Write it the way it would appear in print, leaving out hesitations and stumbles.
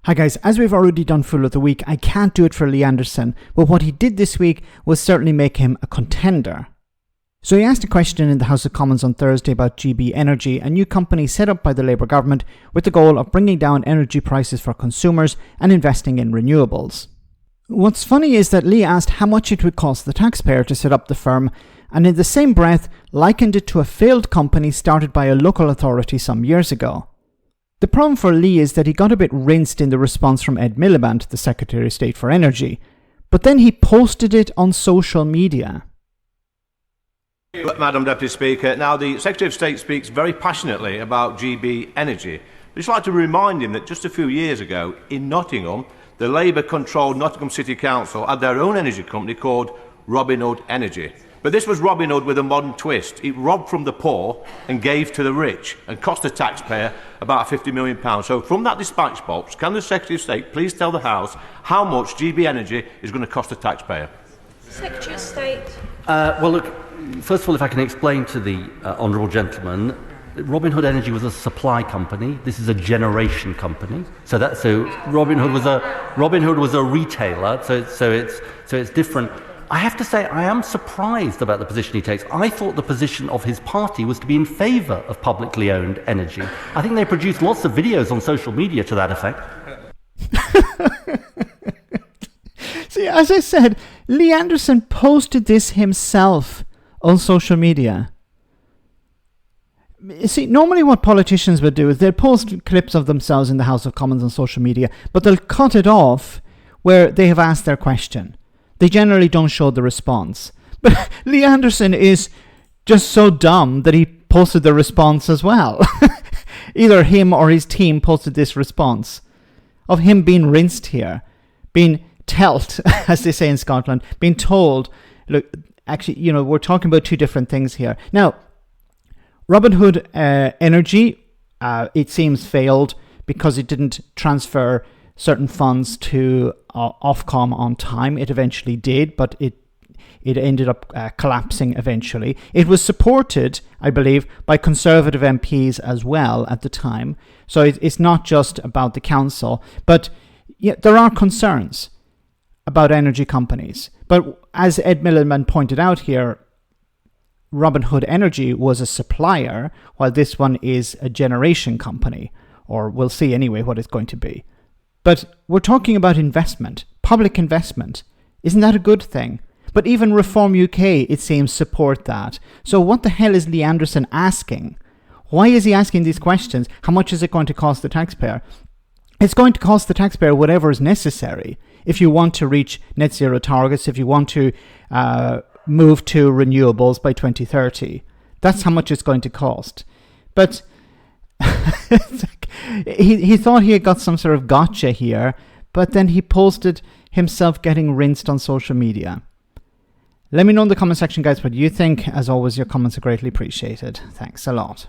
Hi guys, as we've already done Fool of the Week, I can't do it for Lee Anderson, but what he did this week was certainly make him a contender. So he asked a question in the House of Commons on Thursday about GB Energy, a new company set up by the Labour government with the goal of bringing down energy prices for consumers and investing in renewables. What's funny is that Lee asked how much it would cost the taxpayer to set up the firm, and in the same breath likened it to a failed company started by a local authority some years ago. The problem for Lee is that he got a bit rinsed in the response from Ed Milliband, the Secretary of State for Energy, but then he posted it on social media. Madam Deputy Speaker, now the Secretary of State speaks very passionately about GB Energy. I'd just like to remind him that just a few years ago in Nottingham, the Labour-controlled Nottingham City Council had their own energy company called Robespierre Energy. But this was Robin Hood with a modern twist. It robbed from the poor and gave to the rich and cost the taxpayer about £50 million. So from that dispatch box, can the Secretary of State please tell the House how much GB Energy is going to cost the taxpayer? Secretary of State. Well, look, first of all, if I can explain to the honourable gentleman, Robin Hood Energy was a supply company. This is a generation company. So Robin Hood was a retailer. So it's different. I have to say, I am surprised about the position he takes. I thought the position of his party was to be in favour of publicly owned energy. I think they produced lots of videos on social media to that effect. See, as I said, Lee Anderson posted this himself on social media. See, normally what politicians would do is they'll post clips of themselves in the House of Commons on social media, but they'll cut it off where they have asked their question. They generally don't show the response. But Lee Anderson is just so dumb that he posted the response as well. Either him or his team posted this response of him being rinsed here, being telt, as they say in Scotland, being told, look, actually, we're talking about two different things here. Now, Robin Hood Energy, it seems, failed because it didn't transfer certain funds to Ofcom on time. It eventually did, but it ended up collapsing eventually. It was supported, I believe, by Conservative MPs as well at the time. So it's not just about the council. But yeah, there are concerns about energy companies. But as Ed Milliband pointed out here, Robin Hood Energy was a supplier, while this one is a generation company, or we'll see anyway what it's going to be. But we're talking about investment, public investment. Isn't that a good thing? But even Reform UK, it seems, support that. So what the hell is Lee Anderson asking? Why is he asking these questions? How much is it going to cost the taxpayer? It's going to cost the taxpayer whatever is necessary. If you want to reach net zero targets, if you want to move to renewables by 2030, that's how much it's going to cost. But he thought he had got some sort of gotcha here, but then he posted himself getting rinsed on social media. Let me know in the comment section, guys, what you think. As always, your comments are greatly appreciated. Thanks a lot.